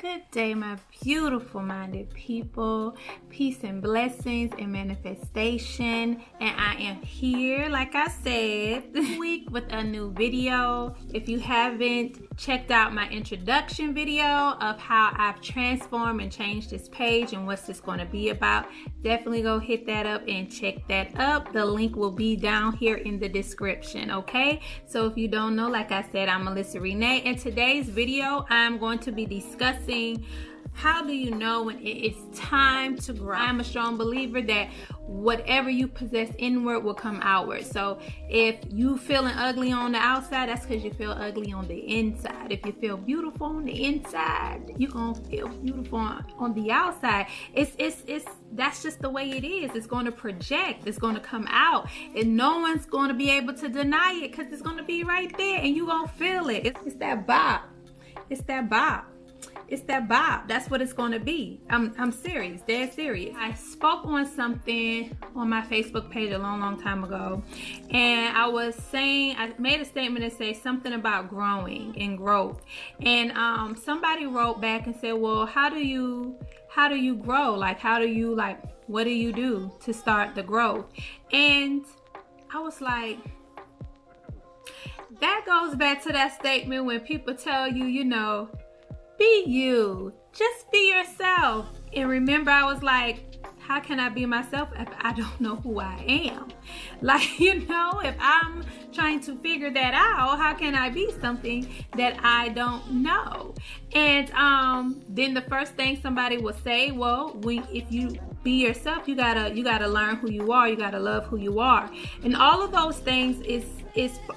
Good day, my beautiful minded people. Peace and blessings and manifestation. And I am here, like I said, this week with a new video. If you haven't checked out my introduction video of how I've transformed and changed this page and what's this going to be about, definitely go hit that up and check that up. The link will be down here in the description, okay? So if you don't know, like I said, I'm Melissa Renee. In today's video, I'm going to be discussing how do you know when it is time to grow. I'm a strong believer that whatever you possess inward will come outward. So if you feeling ugly on the outside, that's because you feel ugly on the inside. If you feel beautiful on the inside, you're gonna feel beautiful on the outside. That's just the way it is. It's going to project. It's going to come out, and no one's going to be able to deny it because it's going to be right there, and you gonna feel it. It's that bop. It's that bop. It's that bop. That's what it's going to be. I'm serious, dead serious. I spoke on something on my Facebook page a long time ago, and I made a statement that says something about growing and growth. And somebody wrote back and said, well, how do you grow? What do you do to start the growth? And I was like, that goes back to that statement when people tell you, be you, just be yourself. And remember, I was like, how can I be myself if I don't know who I am? If I'm trying to figure that out, how can I be something that I don't know? And then the first thing somebody will say, well, if you be yourself, you gotta learn who you are, you gotta love who you are. And all of those things is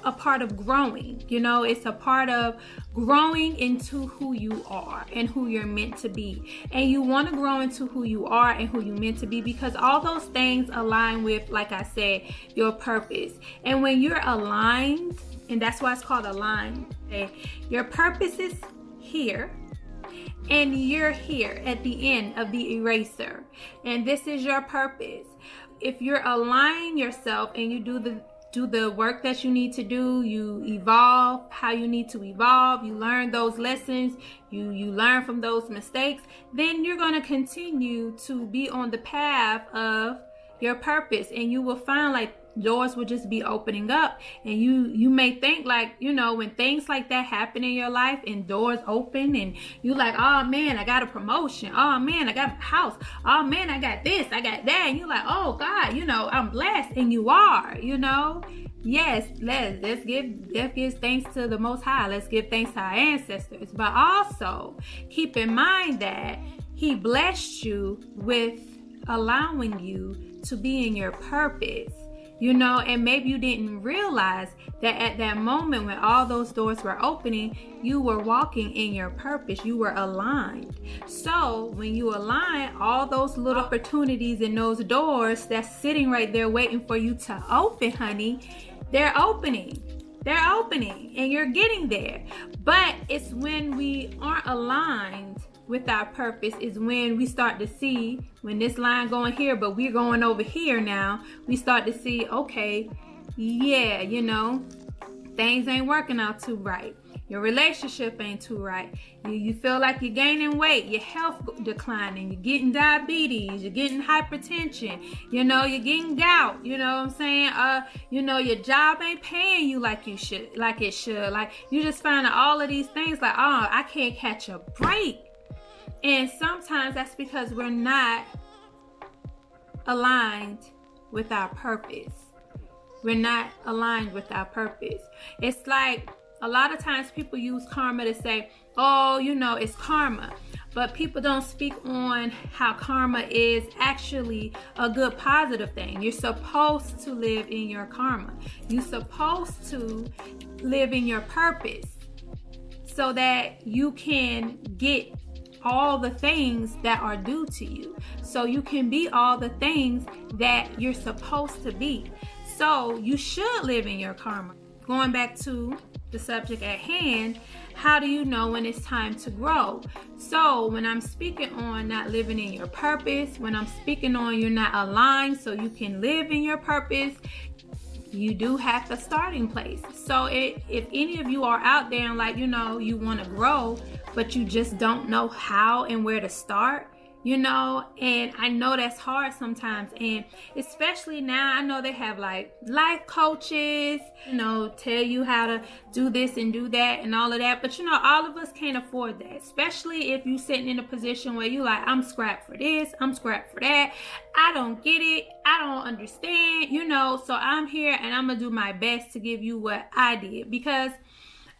a part of growing. It's a part of growing into who you are and who you're meant to be. And you want to grow into who you are and who you're meant to be because all those things align with, like I said, your purpose. And when you're aligned, and that's why it's called aligned, okay? Your purpose is here, and you're here at the end of the eraser, and this is your purpose. If you're aligning yourself and you do the work that you need to do, you evolve how you need to evolve, you learn those lessons, you learn from those mistakes, then you're going to continue to be on the path of your purpose, and you will find doors will just be opening up. And you may think when things like that happen in your life and doors open and you like, oh man, I got a promotion, oh man, I got a house, oh man, I got this, I got that, and you're like, oh God, I'm blessed. And you are, yes, let's give thanks to the Most High. Let's give thanks to our ancestors, but also keep in mind that He blessed you with allowing you to be in your purpose. And maybe you didn't realize that at that moment when all those doors were opening, you were walking in your purpose. You were aligned. So when you align, all those little opportunities and those doors that's sitting right there waiting for you to open, honey, they're opening. They're opening and you're getting there. But it's when we aren't aligned with our purpose is when we start to see, when this line going here, but we're going over here now, we start to see, okay, yeah, things ain't working out too right. Your relationship ain't too right. You feel like you're gaining weight, your health declining, you're getting diabetes, you're getting hypertension, you're getting gout, you know what I'm saying? Your job ain't paying you like it should. You just find all of these things I can't catch a break. And sometimes that's because we're not aligned with our purpose. We're not aligned with our purpose. It's like a lot of times people use karma to say, oh, it's karma. But people don't speak on how karma is actually a good positive thing. You're supposed to live in your karma. You're supposed to live in your purpose so that you can get all the things that are due to you. So you can be all the things that you're supposed to be. So you should live in your karma. Going back to the subject at hand, how do you know when it's time to grow? So when I'm speaking on not living in your purpose, when I'm speaking on you're not aligned so you can live in your purpose, you do have a starting place. So if any of you are out there and you want to grow, but you just don't know how and where to start. You know, and I know that's hard sometimes, and especially now, I know they have like life coaches, you know, tell you how to do this and do that and all of that, but you know, all of us can't afford that, especially if you're sitting in a position where you like, I'm scrapped for this, I'm scrapped for that, I don't get it, I don't understand, you know, so I'm here and I'm gonna do my best to give you what I did, because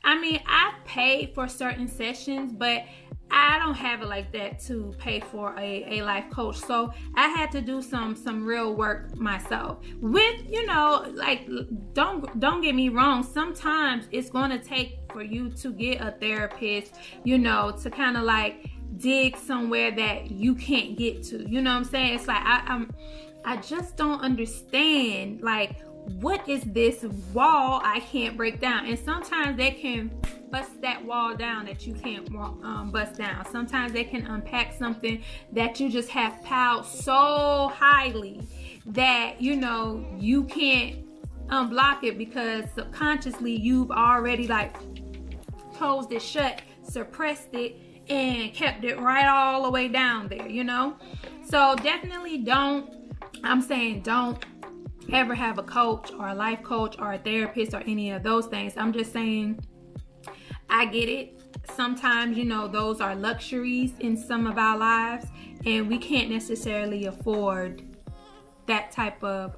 I mean, I paid for certain sessions, but I don't have it like that to pay for a life coach. So I had to do some real work myself. With, you know, like, don't get me wrong. Sometimes it's going to take for you to get a therapist, you know, to kind of like dig somewhere that you can't get to. You know what I'm saying? It's like, I just don't understand, like, what is this wall I can't break down? And sometimes they can bust that wall down that you can't bust down. Sometimes they can unpack something that you just have piled so highly that, you know, you can't unblock it, because subconsciously you've already like closed it shut, suppressed it, and kept it right all the way down there, you know? So definitely don't ever have a coach or a life coach or a therapist or any of those things. I'm just saying, I get it. Sometimes, you know, those are luxuries in some of our lives, and we can't necessarily afford that type of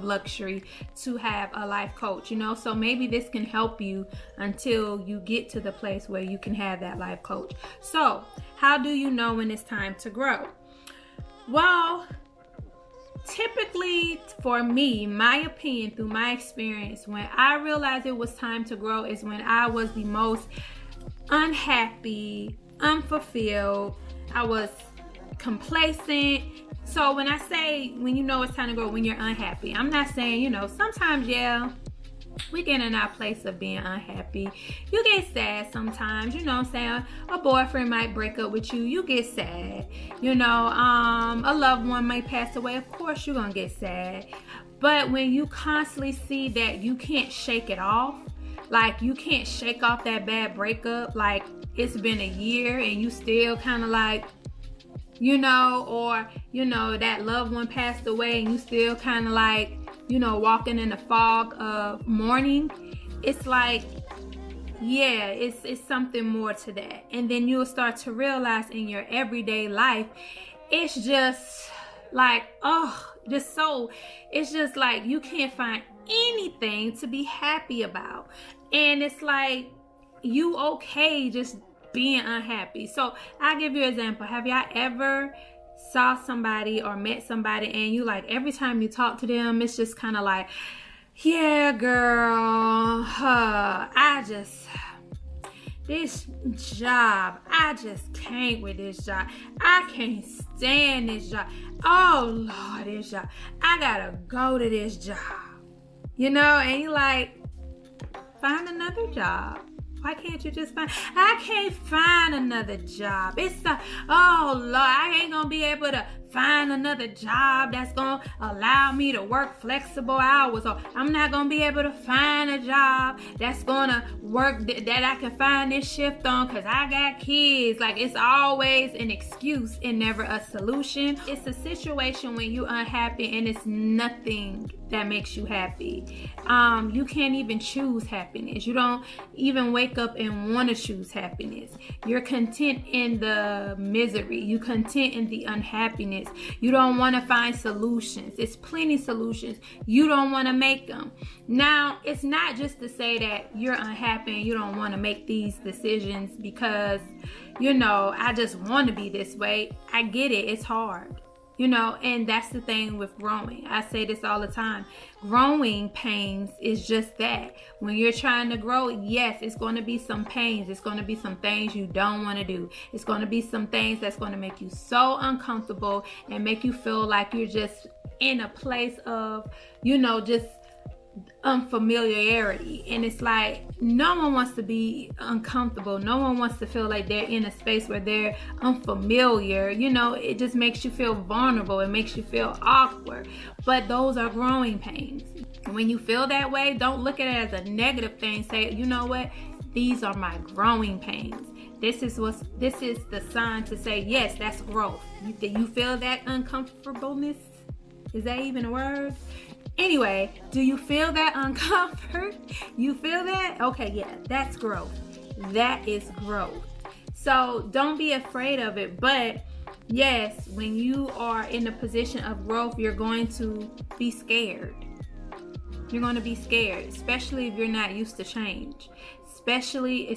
luxury to have a life coach, you know. So maybe this can help you until you get to the place where you can have that life coach. So how do you know when it's time to grow? Well, typically for me, my opinion, through my experience, when I realized it was time to grow is when I was the most unhappy, unfulfilled. I was complacent. So when I say, when you know it's time to grow, when you're unhappy, I'm not saying, you know, sometimes, yeah, we get in our place of being unhappy. You get sad sometimes, you know what I'm saying? A boyfriend might break up with you, you get sad. You know, a loved one might pass away, of course you're gonna get sad. But when you constantly see that you can't shake it off, like you can't shake off that bad breakup, like it's been a year and you still kind of like, you know, or, you know, that loved one passed away and you still kind of like, you know, walking in the fog of mourning, it's like, yeah, it's something more to that. And then you'll start to realize in your everyday life, it's just like, it's just like you can't find anything to be happy about. And it's like, you okay just being unhappy. So I'll give you an example. Have y'all ever saw somebody or met somebody and you like, every time you talk to them, it's just kind of like, yeah, girl, this job, I just can't with this job. I can't stand this job. Oh Lord, this job. I gotta go to this job. You know, and you like, find another job. Why can't you just I can't find another job. Oh Lord, I ain't gonna be able to find another job that's gonna allow me to work flexible hours, or I'm not gonna be able to find a job that's gonna work that I can find this shift on because I got kids. Like, it's always an excuse and never a solution. It's a situation when you're unhappy and it's nothing that makes you happy. You can't even choose happiness. You don't even wake up and want to choose happiness. You're content in the misery. You're content in the unhappiness. You don't want to find solutions. It's plenty solutions. You don't want to make them. Now, it's not just to say that you're unhappy and you don't want to make these decisions because, you know, I just want to be this way. I get it. It's hard. You know, and that's the thing with growing. I say this all the time. Growing pains is just that. When you're trying to grow, yes, it's going to be some pains. It's going to be some things you don't want to do. It's going to be some things that's going to make you so uncomfortable and make you feel like you're just in a place of, you know, just unfamiliarity. And it's like, no one wants to be uncomfortable. No one wants to feel like they're in a space where they're unfamiliar. You know, it just makes you feel vulnerable. It makes you feel awkward. But those are growing pains. When you feel that way, don't look at it as a negative thing. Say, you know what? These are my growing pains. This is the sign to say, yes, that's growth. You feel that uncomfortableness? Is that even a word? Anyway, do you feel that uncomfort? You feel that? Okay, yeah, that's growth. That is growth. So don't be afraid of it. But yes, when you are in a position of growth, you're going to be scared. You're going to be scared, especially if you're not used to change. Especially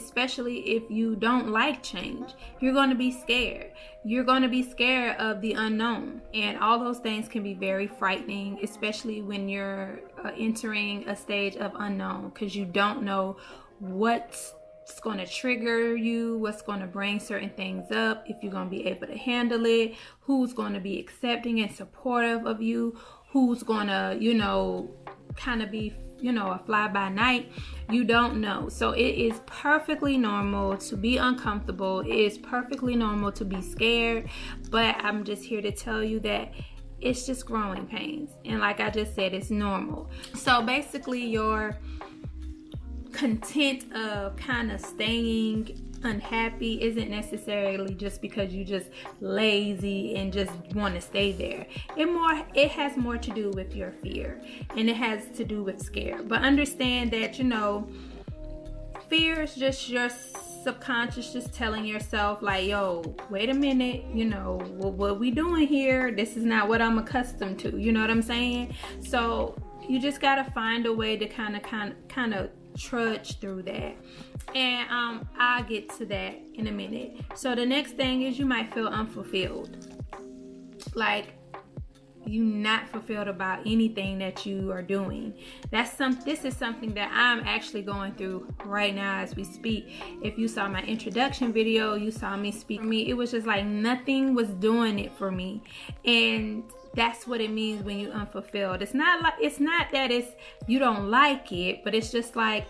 if you don't like change. You're going to be scared. You're going to be scared of the unknown. And all those things can be very frightening, especially when you're entering a stage of unknown, because you don't know what's going to trigger you, what's going to bring certain things up, if you're going to be able to handle it, who's going to be accepting and supportive of you, who's going to, kind of be, a fly by night. You don't know. So it is perfectly normal to be uncomfortable. It is perfectly normal to be scared. But I'm just here to tell you that it's just growing pains. And like I just said, it's normal. So basically your content of kind of staying unhappy isn't necessarily just because you just lazy and just want to stay there. It has more to do with your fear, and it has to do with scare. But understand that fear is just your subconscious just telling yourself like, yo, wait a minute, what we doing here? This is not what I'm accustomed to. You know what I'm saying? So you just gotta find a way to kind of trudge through that. And I'll get to that in a minute. So the next thing is you might feel unfulfilled. Like you're not fulfilled about anything that you are doing. This is something that I'm actually going through right now as we speak. If you saw my introduction video, you saw me speak. For me, it was just like nothing was doing it for me. And that's what it means when you're unfulfilled. It's not that you don't like it, but it's just like,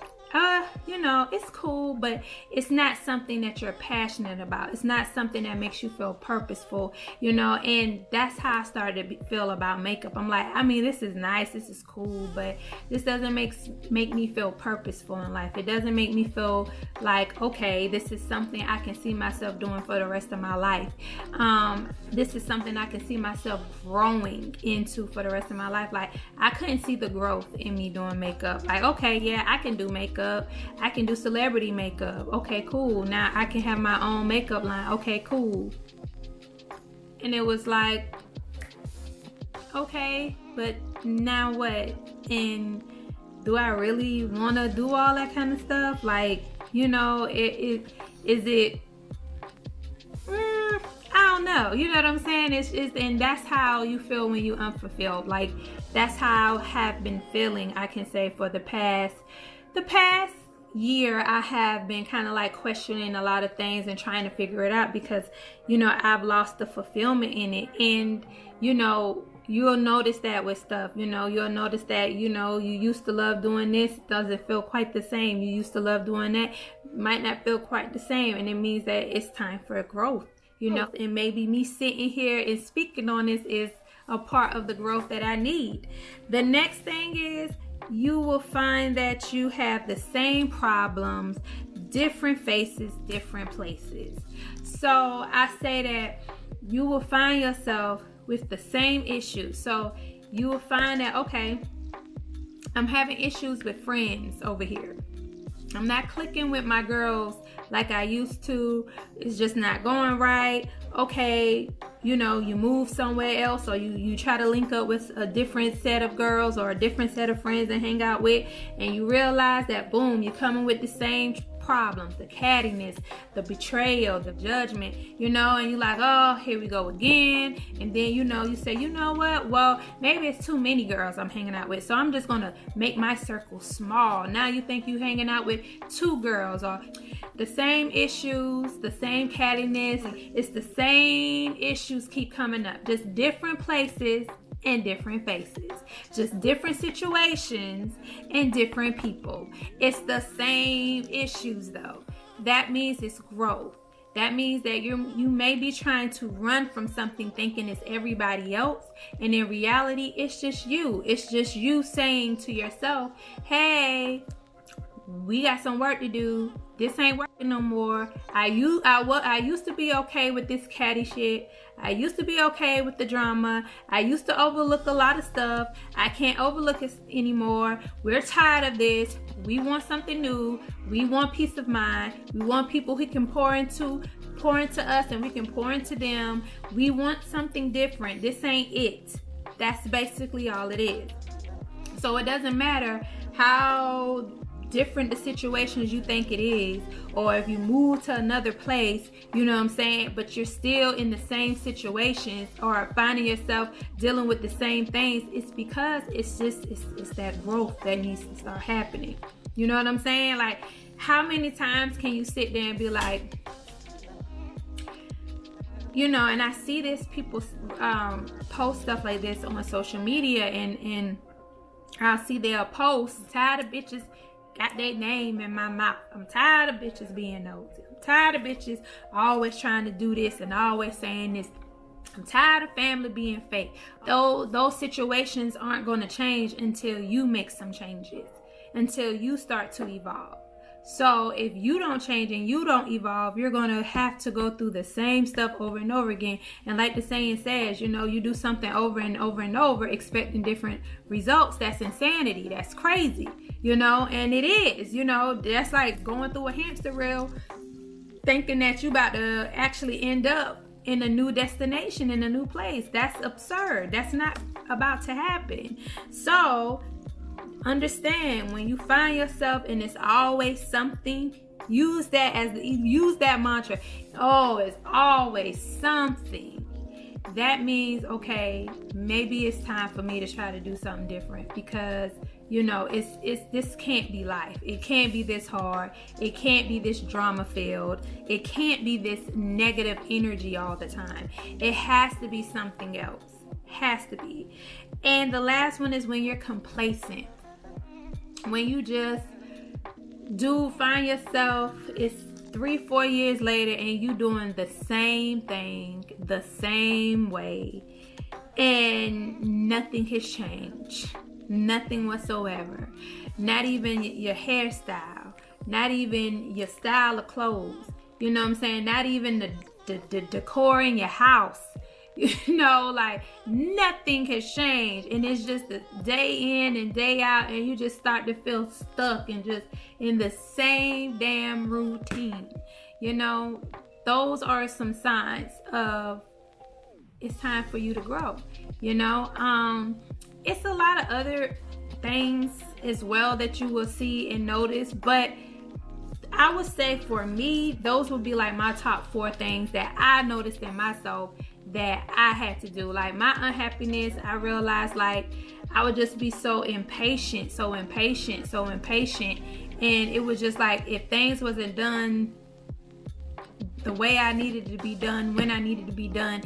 it's cool, but it's not something that you're passionate about. It's not something that makes you feel purposeful, and that's how I started to feel about makeup. I'm like, this is nice, this is cool, but this doesn't make me feel purposeful in life. It doesn't make me feel like, okay, this is something I can see myself doing for the rest of my life. This is something I can see myself growing into for the rest of my life. Like, I couldn't see the growth in me doing makeup. Like, okay, yeah, I can do makeup. I can do celebrity makeup. Okay, cool. Now I can have my own makeup line. Okay, cool. And it was like, okay, but now what? And do I really want to do all that kind of stuff? Like, I don't know. You know what I'm saying? And that's how you feel when you unfulfilled. Like, that's how I have been feeling, I can say, for the past year. I have been kind of like questioning a lot of things and trying to figure it out because, I've lost the fulfillment in it. And, you'll notice that with stuff, you'll notice that, you used to love doing this, doesn't feel quite the same. You used to love doing that, might not feel quite the same. And it means that it's time for growth, and maybe me sitting here and speaking on this is a part of the growth that I need. The next thing is, you will find that you have the same problems, different faces, different places. So I say that you will find yourself with the same issues. So you will find that, okay, I'm having issues with friends over here. I'm not clicking with my girls like I used to. It's just not going right. Okay, you move somewhere else, or you try to link up with a different set of girls or a different set of friends and hang out with, and you realize that, boom, you're coming with the same problems, the cattiness, the betrayal, the judgment, and you're like, oh, here we go again. And then, you say, you know what? Well, maybe it's too many girls I'm hanging out with, so I'm just going to make my circle small. Now you think you're hanging out with 2 girls, or the same issues, the same cattiness. It's the same issues keep coming up, just different places and different faces, just different situations and different people. It's the same issues though. That means it's growth. That means that you may be trying to run from something thinking it's everybody else, and in reality it's just you. It's just you saying to yourself, hey, we got some work to do. this ain't working no more. I used to be okay with this catty shit. I used to be okay with the drama. I used to overlook a lot of stuff. I can't overlook it anymore. We're tired of this. We want something new. We want peace of mind. We want people who can pour into us and we can pour into them. We want something different. This ain't it. That's basically all it is. So it doesn't matter how different the situations you think it is, or if you move to another place, you know what I'm saying, but you're still in the same situations or finding yourself dealing with the same things. It's because it's that growth that needs to start happening. You know what I'm saying? Like, how many times can you sit there and be like, you know, and I see this, people post stuff like this on social media, and I'll see they'll post, tired of bitches got their name in my mouth. I'm tired of bitches being nosy. I'm tired of bitches always trying to do this and always saying this. I'm tired of family being fake. Those situations aren't going to change until you make some changes, until you start to evolve. So if you don't change and you don't evolve, you're going to have to go through the same stuff over and over again. And like the saying says, you know, you do something over and over and over expecting different results. That's insanity. That's crazy, you know, and it is, you know, that's like going through a hamster wheel thinking that you about to actually end up in a new destination, in a new place. That's absurd. That's not about to happen. So understand, when you find yourself and it's always something, use that mantra. Oh, it's always something. That means, okay, maybe it's time for me to try to do something different, because you know, this can't be life. It can't be this hard. It can't be this drama filled. It can't be this negative energy all the time. It has to be something else. Has to be. And the last one is when you're complacent. When you just find yourself, it's 3-4 years later and you doing the same thing the same way, and nothing has changed. Nothing whatsoever. Not even your hairstyle, not even your style of clothes. You know what I'm saying? Not even the decor in your house. You know, like nothing has changed, and it's just the day in and day out, and you just start to feel stuck and just in the same damn routine. You know, those are some signs of it's time for you to grow. You know, it's a lot of other things as well that you will see and notice, but I would say for me, those would be like my top 4 things that I noticed in myself that I had to do. Like my unhappiness, I realized like I would just be so impatient, and it was just like if things wasn't done the way I needed to be done, when I needed to be done,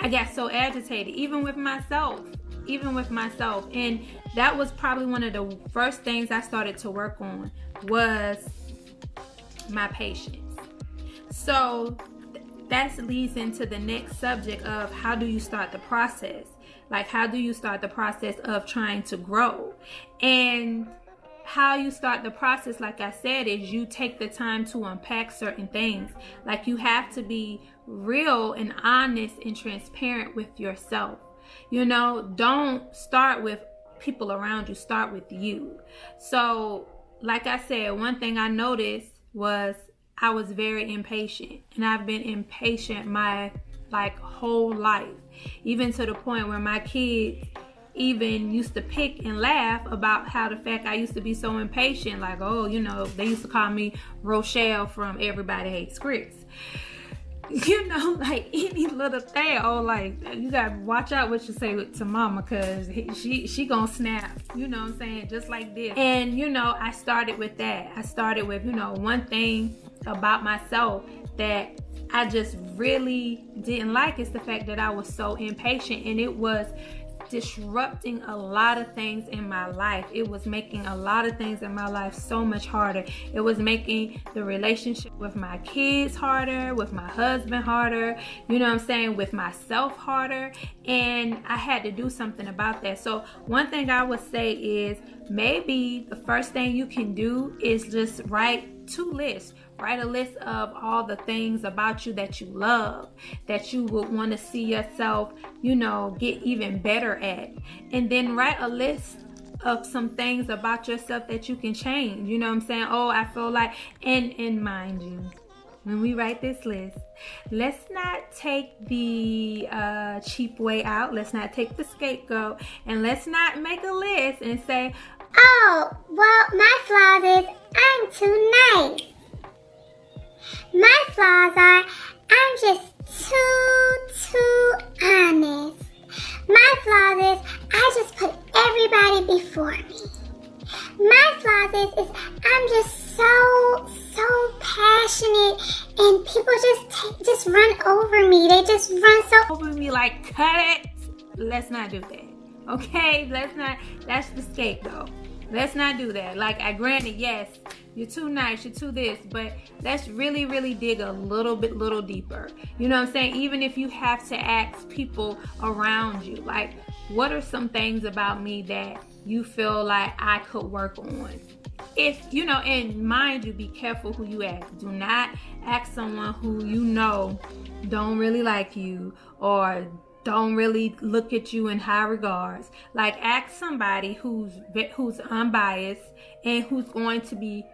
I got so agitated, even with myself. And that was probably one of the first things I started to work on, was my patience. So that leads into the next subject of how do you start the process? Like, how do you start the process of trying to grow? And how you start the process, like I said, is you take the time to unpack certain things. Like, you have to be real and honest and transparent with yourself. You know, don't start with people around you, start with you. So, like I said, one thing I noticed was I was very impatient, and I've been impatient my whole life, even to the point where my kids even used to pick and laugh about how the fact I used to be so impatient. Like, oh, you know, they used to call me Rochelle from Everybody Hates Chris. You know, like any little thing. Oh, like, you gotta watch out what you say to mama, because she gonna snap. You know what I'm saying? Just like this. And, you know, I started with that. I started with, you know, one thing about myself that I just really didn't like is the fact that I was so impatient, and it was disrupting a lot of things in my life. It was making a lot of things in my life so much harder. It was making the relationship with my kids harder, with my husband harder, you know what I'm saying, with myself harder, and I had to do something about that. So one thing I would say is maybe the first thing you can do is just write 2 lists. Write a list of all the things about you that you love, that you would want to see yourself, get even better at. And then write a list of some things about yourself that you can change. You know what I'm saying? Oh, I feel like, and mind you, when we write this list, let's not take the cheap way out. Let's not take the scapegoat, and let's not make a list and say, oh, well, my flaws is I'm too nice. My flaws are I'm just too honest. My flaws is I just put everybody before me. My flaws is I'm just so passionate, and people just run over me. They just run so over me like, cut it. Let's not do that. Okay? That's the scapegoat. Let's not do that. Like, granted, yes, you're too nice, you're too this, but let's really dig a little deeper. You know what I'm saying? Even if you have to ask people around you, like, what are some things about me that you feel like I could work on? If, and mind you, be careful who you ask. Do not ask someone who don't really like you or don't really look at you in high regards. Like, ask somebody who's unbiased and who's going to be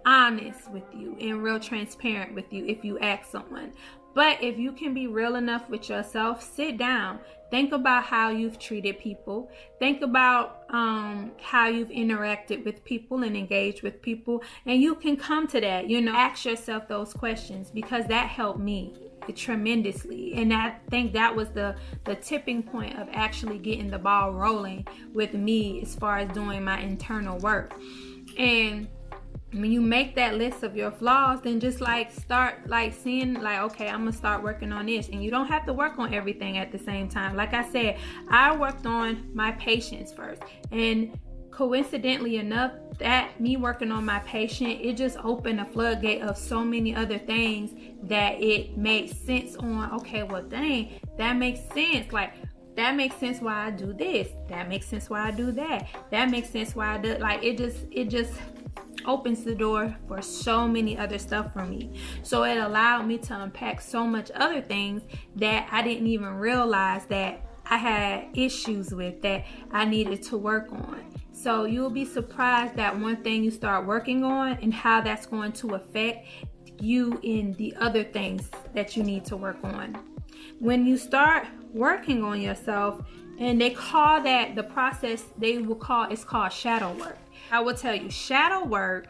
honest with you and real transparent with you if you ask someone. But if you can be real enough with yourself, sit down. Think about how you've treated people. Think about how you've interacted with people and engaged with people. And you can come to that, ask yourself those questions, because that helped me tremendously. And I think that was the tipping point of actually getting the ball rolling with me as far as doing my internal work. And when you make that list of your flaws, then just start seeing okay, I'm gonna start working on this. And you don't have to work on everything at the same time. Like I said, I worked on my patience first, and coincidentally enough, that me working on my patient, it just opened a floodgate of so many other things that it made sense on. Okay, well, dang, that makes sense. Like, that makes sense why I do this. That makes sense why I do that. That makes sense why I do, it just opens the door for so many other stuff for me. So it allowed me to unpack so much other things that I didn't even realize that I had issues with, that I needed to work on. So you'll be surprised that one thing you start working on and how that's going to affect you in the other things that you need to work on. When you start working on yourself, and they call that the process, it's called shadow work. I will tell you, shadow work,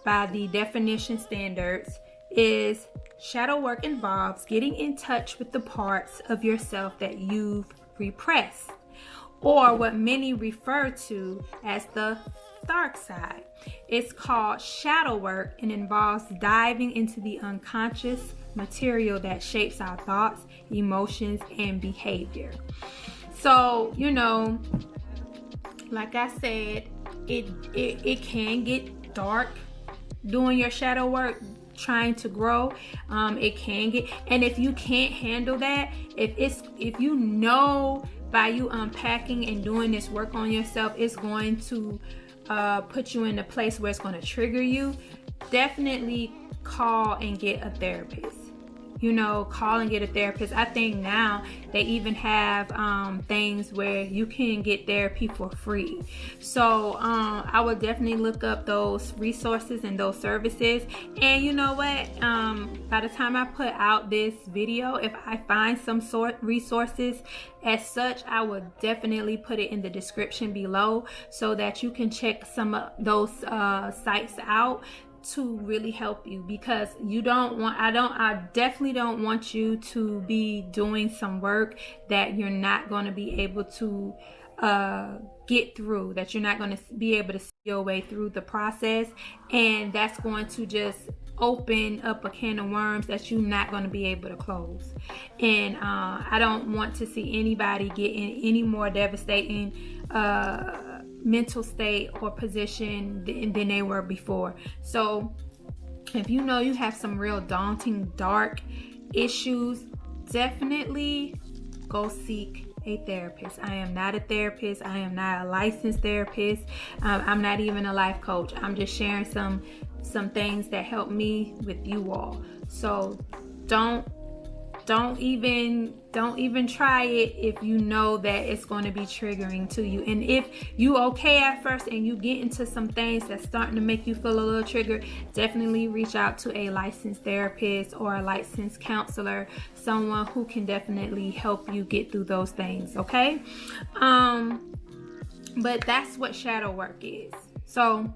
by the definition standards, is shadow work involves getting in touch with the parts of yourself that you've repressed, or what many refer to as the dark side. It's called shadow work and involves diving into the unconscious material that shapes our thoughts, emotions, and behavior. So, like I said, it can get dark doing your shadow work, trying to grow. It can get, and if you can't handle that, if you by you unpacking and doing this work on yourself, it's going to put you in a place where it's going to trigger you, definitely call and get a therapist. Call and get a therapist. I think now they even have things where you can get therapy for free. So I would definitely look up those resources and those services. And you know what? By the time I put out this video, if I find some sort resources as such, I would definitely put it in the description below so that you can check some of those sites out to really help you, because I definitely don't want you to be doing some work that you're not going to be able to get through, that you're not going to be able to see your way through the process, and that's going to just open up a can of worms that you're not going to be able to close. And I don't want to see anybody get in any more devastating mental state or position than they were before. So if you have some real daunting, dark issues, definitely go seek a therapist. I am not a therapist. I am not a licensed therapist. I'm not even a life coach. I'm just sharing some some things that help me with you all. So don't even try it if you know that it's going to be triggering to you. And if you okay at first and you get into some things that's starting to make you feel a little triggered, definitely reach out to a licensed therapist or a licensed counselor, someone who can definitely help you get through those things, okay? But that's what shadow work is. So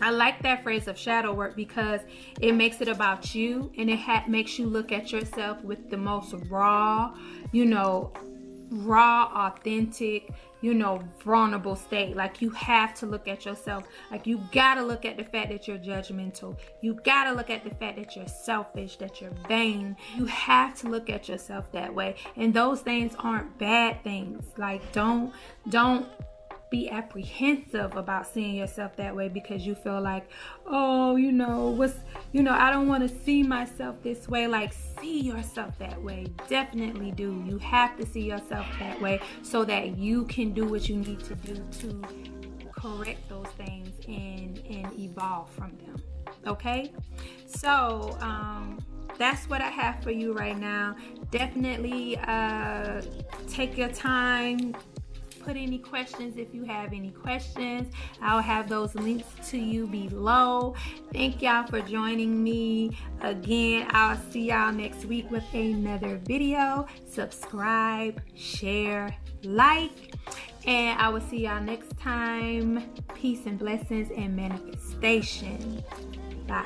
I like that phrase of shadow work because it makes it about you, and it makes you look at yourself with the most raw, authentic, vulnerable state. Like, you have to look at yourself. Like, you gotta look at the fact that you're judgmental. You gotta look at the fact that you're selfish, that you're vain. You have to look at yourself that way. And those things aren't bad things. Like, don't be apprehensive about seeing yourself that way because you feel like, oh, I don't want to see myself this way. Like, see yourself that way. Definitely do. You have to see yourself that way so that you can do what you need to do to correct those things and evolve from them. Okay? So, that's what I have for you right now. Definitely take your time. Put any questions if you have any questions. I'll have those links to you below. Thank y'all for joining me. Again, I'll see y'all next week with another video. Subscribe, share, like, and I will see y'all next time. Peace and blessings and manifestation. Bye.